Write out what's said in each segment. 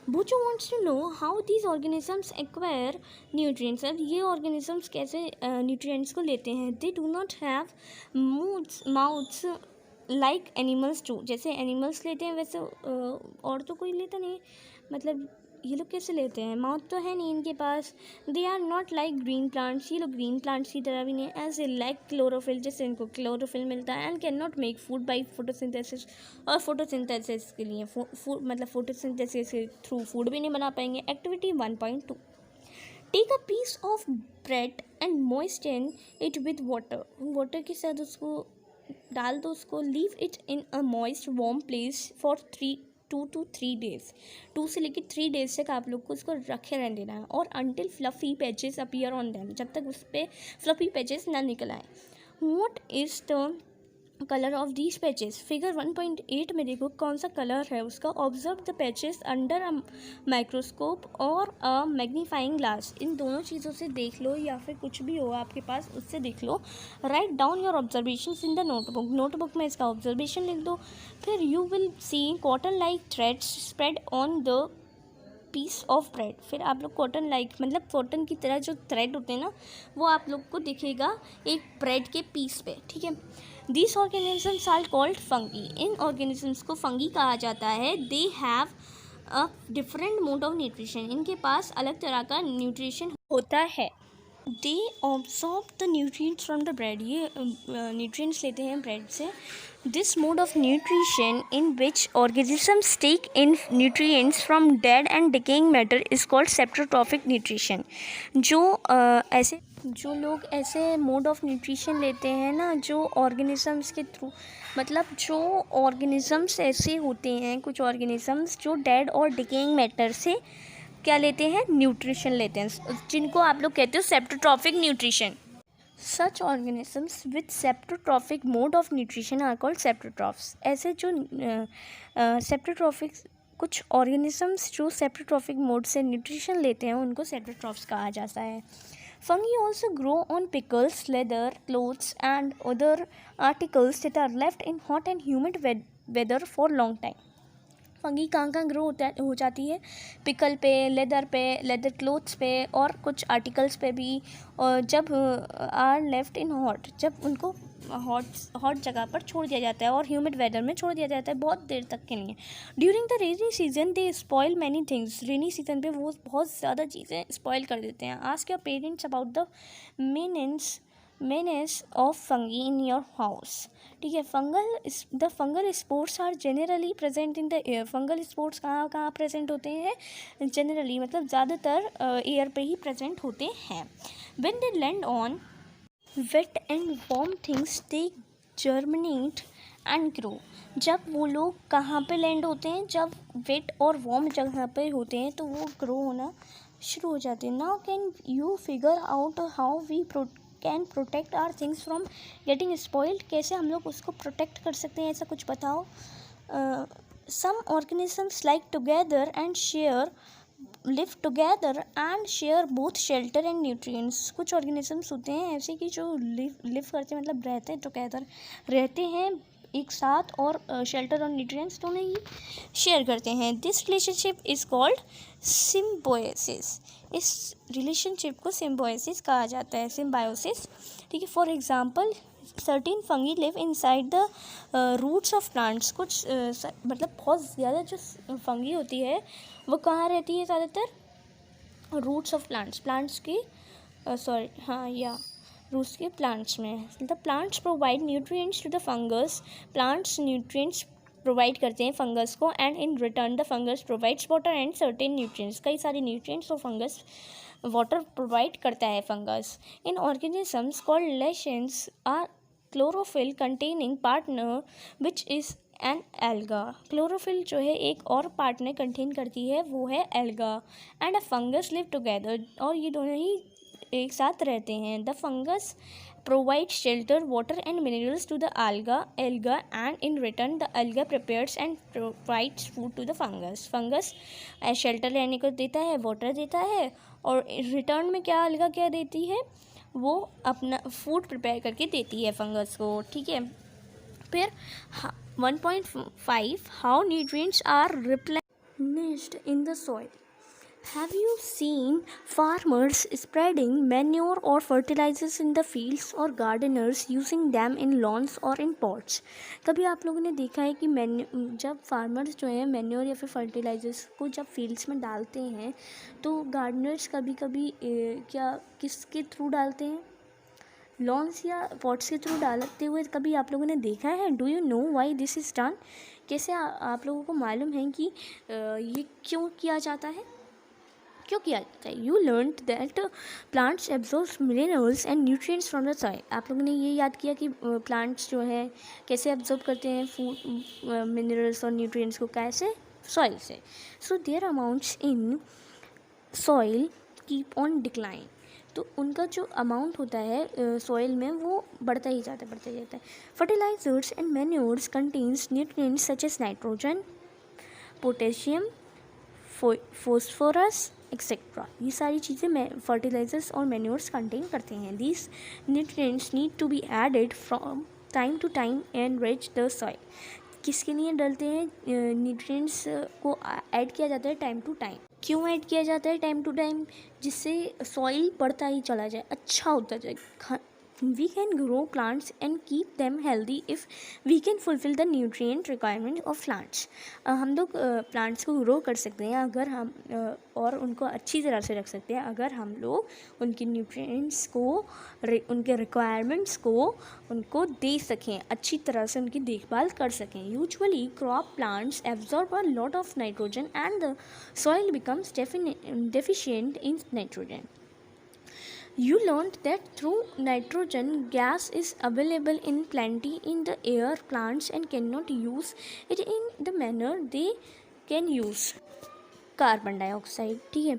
Buchu wants to know how these organisms acquire nutrients. अब ये organisms कैसे nutrients को लेते हैं. They do not have mouths like animals do. जैसे animals लेते हैं वैसे और तो कोई लेता नहीं. मतलब ये लोग कैसे लेते हैं. माउथ तो है नहीं इनके पास. They are not like green plants. ये लोग ग्रीन प्लांट्स की तरह भी नहीं. एज ए लाइक क्लोरोफिल, जैसे इनको क्लोरोफिल मिलता है. And can not make food by photosynthesis. और फोटोसिंथेसिस के लिए मतलब फोटोसिंथेसिस के थ्रू फूड भी नहीं बना पाएंगे. Activity 1.2. Take a piece of bread and moisten it with water. Water के साथ उसको डाल दो. उसको leave it in a moist warm place for 2 to 3 days. 2 से लेकर 3 days तक आप लोग को उसको रखे रहने देना है. और until fluffy patches appear on them, जब तक उस पर fluffy patches ना निकल आए. What is the colour of these patches. Figure 1.8 में देखो कौन सा कलर है उसका. Observe the patches under a microscope और अ मैग्नीफाइंग ग्लास. इन दोनों चीज़ों से देख लो या फिर कुछ भी हो आपके पास उससे देख लो. Write down your observations in the notebook. Notebook में इसका ऑब्जर्वेशन लिख दो. फिर you will see cotton like threads spread on the piece of bread. फिर आप लोग कॉटन लाइक मतलब कॉटन की तरह जो थ्रेड होते हैं ना वो आप लोग को दिखेगा एक ब्रेड के पीस पे. ठीक है. These organisms are called fungi. In organisms को fungi कहा जाता है. They have a different mode of nutrition. इनके पास अलग तरह का न्यूट्रिशन होता है. They absorb the nutrients from the bread. ये nutrients लेते हैं bread से. This mode of nutrition in which organisms take in nutrients from dead and decaying matter is called saprotrophic nutrition. जो लोग ऐसे मोड ऑफ न्यूट्रिशन लेते हैं ना जो ऑर्गेनिजम्स के थ्रू मतलब जो ऑर्गेनिजम्स ऐसे होते हैं कुछ ऑर्गेनिजम्स जो डेड और डिकेइंग मैटर से क्या लेते हैं न्यूट्रिशन लेते हैं जिनको आप लोग कहते हो saprotrophic nutrition. Such organisms with saprotrophic mode of nutrition are called saprotrophs. ऐसे जो सेप्टोट्रॉफिक कुछ ऑर्गेनिजम्स जो सेप्टोट्रॉफिक मोड से न्यूट्रिशन लेते हैं उनको सेप्टोट्रॉफ्स कहा जाता है. Fungi also grow on pickles, leather, clothes and other articles that are left in hot and humid weather for long time. Fungi कहाँ ग्रो हो जाती है. पिकल पे, लेदर क्लोथ्स पे और कुछ आर्टिकल्स पे भी. और जब आर लेफ्ट इन हॉट, जब उनको हॉट जगह पर छोड़ दिया जाता है और ह्यूमिड वेदर में छोड़ दिया जाता है बहुत देर तक के लिए. During the rainy season they spoil many things. Rainy season पे वो बहुत ज़्यादा चीज़ें स्पॉइल कर देते हैं. Ask your parents about the menace of fungi in your house. ठीक है. The fungal spores are generally present in the air. Fungal spores कहाँ प्रेजेंट होते हैं. जनरली मतलब ज़्यादातर एयर पे ही प्रेजेंट होते हैं. When they land on wet and warm things they germinate and grow. जब वो लोग कहाँ पे लैंड होते हैं जब वेट और वार्म जगह पे होते हैं तो वो ग्रो होना शुरू हो जाते हैं. Now can you figure out how we can protect our things from getting spoiled. कैसे हम लोग उसको प्रोटेक्ट कर सकते हैं ऐसा कुछ बताओ. Some organisms like together and share live together and share both shelter and nutrients. कुछ ऑर्गेनिजम्स होते हैं ऐसे कि जो लिव करते हैं मतलब रहते हैं टुगेदर रहते हैं एक साथ और शेल्टर और न्यूट्रिएंट्स दोनों ही शेयर करते हैं. This relationship is called symbiosis. इस रिलेशनशिप को सिम्बायोसिस कहा जाता है. सिम्बायोसिस. ठीक है. For example certain fungi live inside the roots of plants. कुछ मतलब बहुत ज़्यादा जो फंगी होती है वो कहाँ रहती है ज़्यादातर रूट्स ऑफ प्लांट्स की रूट्स के प्लांट्स में. The plants provide nutrients to the fungus. Plants nutrients provide करते हैं फंगस को and in return the fungus provides water and certain nutrients. कई सारे न्यूट्रिएंट्स और फंगस वाटर प्रोवाइड करता है fungus. In organisms called lichens are chlorophyll containing partner which is an alga. Chlorophyll जो है एक और पार्टनर कंटेन करती है वो है alga. And a fungus live together. और ये दोनों ही एक साथ रहते हैं. The fungus provide shelter water and minerals to the alga and in return the alga prepares and provides food to the fungus. Fungus shelter लेने को देता है वाटर देता है और रिटर्न में क्या एल्गा क्या देती है वो अपना फूड प्रिपेयर करके देती है फंगस को. ठीक है. फिर 1.5 how nutrients are nest in the soil. Have you seen farmers spreading manure or fertilizers in the fields or gardeners using them in lawns or in pots? कभी आप लोगों ने देखा है कि जब फार्मर्स जो हैं मैन्योर या फिर फर्टिलाइजर्स को जब फील्ड्स में डालते हैं तो गार्डनर्स कभी कभी क्या किसके थ्रू डालते हैं, लॉन्स या पॉट्स के थ्रू डालते हुए कभी आप लोगों ने देखा है? Do you know why this is done? कैसे आप लोगों को मालूम है कि ये क्यों किया जाता है, क्यों किया जाता है? You learn that plants absorb minerals and nutrients from the soil. आप लोगों ने ये याद किया कि प्लांट्स जो है कैसे एब्जॉर्ब करते हैं फूड मिनरल्स और न्यूट्रिएंट्स को, कैसे? सॉइल से. So their amounts in soil keep on decline. तो उनका जो अमाउंट होता है सॉइल में वो बढ़ता ही जाता है. Fertilisers and manures contains nutrients such as nitrogen, potassium, phosphorus etcetera. ये सारी चीज़ें फर्टिलाइजर्स और मैन्योर्स कंटेन करते हैं. These nutrients need to be added from time to time and rich the soil. किसके लिए डलते हैं न्यूट्रिएंट्स को ऐड किया जाता है टाइम टू टाइम. क्यों ऐड किया जाता है टाइम टू टाइम? जिससे सॉइल बढ़ता ही चला जाए, अच्छा होता जाए. We can grow plants and keep them healthy if we can fulfill the nutrient requirement of plants. हम लोग प्लांट्स को ग्रो कर सकते हैं अगर हम और उनको अच्छी तरह से रख सकते हैं अगर हम लोग उनके न्यूट्रिएंट्स को, उनके रिक्वायरमेंट्स को उनको दे सकें, अच्छी तरह से उनकी देखभाल कर सकें. Usually crop plants absorb a lot of nitrogen and the soil becomes deficient in nitrogen. You learned that through nitrogen gas is available in plenty in the air, plants and cannot use it in the manner they can use. Carbon dioxide, ठीक है.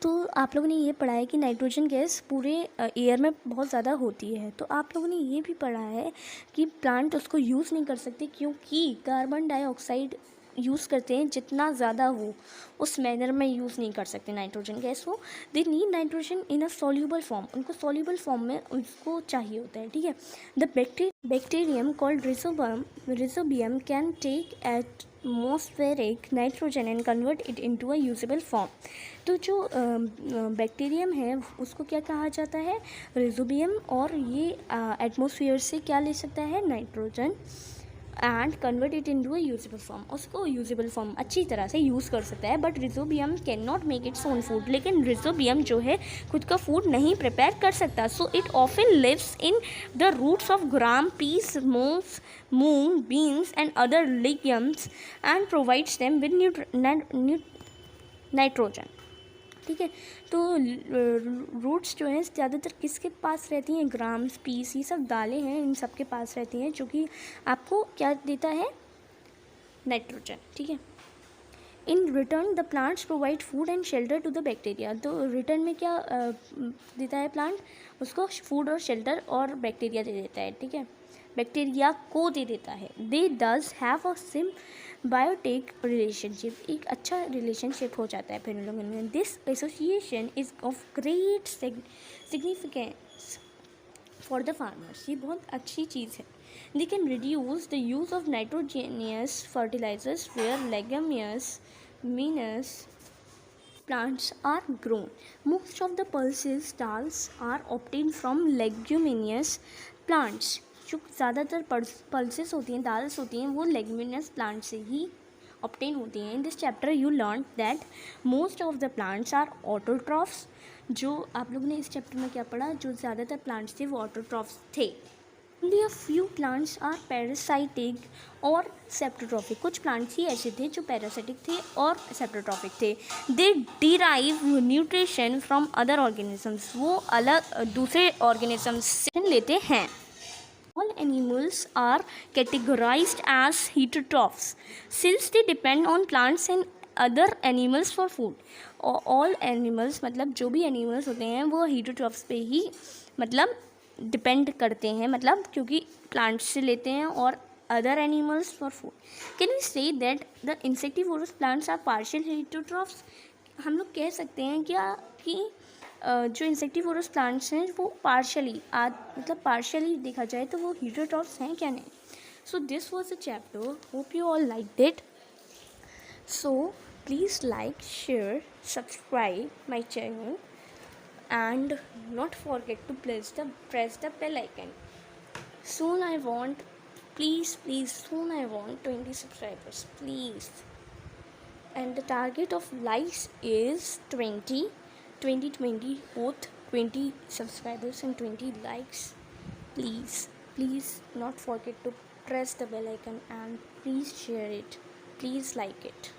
तो आप लोगों ने ये पढ़ा है कि नाइट्रोजन गैस पूरे एयर में बहुत ज़्यादा होती है. तो आप लोगों ने ये भी पढ़ा है कि प्लांट उसको यूज़ नहीं कर सकते क्योंकि कार्बन डाइऑक्साइड यूज़ करते हैं जितना ज़्यादा हो उस मैनर में यूज़ नहीं कर सकते नाइट्रोजन गैस को. They need nitrogen in a soluble form. उनको सॉल्यूबल फॉर्म में उसको चाहिए होता है, ठीक है. The bacterium called Rhizobium can take atmospheric nitrogen and convert it into a usable form. तो जो बैक्टीरियम है उसको क्या कहा जाता है? रिजोबियम. और ये एटमॉस्फेयर से क्या ले सकता है? Nitrogen, and convert it into a usable form. उसको यूजेबल फॉर्म अच्छी तरह से यूज़ कर सकता है. But Rhizobium can not make its own food. लेकिन रिजोबियम जो है खुद का फूड नहीं प्रिपेयर कर सकता. So it often lives in the roots of gram, peas, moong, beans and other legumes and provides them with nitrogen, ठीक है. तो रूट्स जो हैं ज़्यादातर किसके पास रहती हैं? ग्राम्स, पीस, ये सब दालें हैं, इन सब के पास रहती हैं जो कि आपको क्या देता है? नाइट्रोजन, ठीक है. In return the plants provide food and shelter to the bacteria. तो रिटर्न में क्या देता है प्लांट? उसको फूड और शेल्टर और बैक्टीरिया दे देता है, ठीक है. बैक्टीरिया को दे देता है. They does have a biotic relationship. एक अच्छा रिलेशनशिप हो जाता है फिर उन लोगों में. This association is of great significance for the farmers. ये बहुत अच्छी चीज़ है. They can reduce the use of nitrogenous fertilisers where leguminous plants are grown. Most of the pulses dals are obtained from leguminous plants. जो ज़्यादातर pulses होती हैं, दाल्स होती हैं, वो लेग्यूमिनस प्लांट से ही ऑब्टेन होती हैं. In this chapter you learn that most of the plants are autotrophs. जो आप लोगों ने इस चैप्टर में क्या पढ़ा? जो ज़्यादातर प्लांट्स थे वो ऑटोट्रॉफ्स थे. Only a few plants are parasitic और सेप्टोट्रॉफिक. कुछ प्लांट्स ही ऐसे थे जो पैरासिटिक थे और सेप्टोट्रॉफिक थे. They derive nutrition from other organisms. वो अलग दूसरे ऑर्गेनिजम्स से लेते हैं. All animals are categorized as heterotrophs since they depend on plants and other animals for food. All animals मतलब जो भी animals होते हैं वो heterotrophs पे ही मतलब डिपेंड करते हैं, मतलब क्योंकि प्लांट्स से लेते हैं और other animals for food. Can we say that the insectivorous plants are partial heterotrophs. हम लोग कह सकते हैं क्या कि जो इंसेक्टिवोरस प्लांट्स हैं वो पार्शियली मतलब पार्शियली देखा जाए तो वो हेटेरोट्रॉफ्स हैं क्या? नहीं. So this was a chapter. Hope you all liked it. So Please like, share, subscribe my channel, and not forget to press the bell icon. Soon I want, please, soon I want 20 subscribers, please. And the target of likes is 20, both 20 subscribers and 20 likes. Please not forget to press the bell icon, and please share it. Please like it.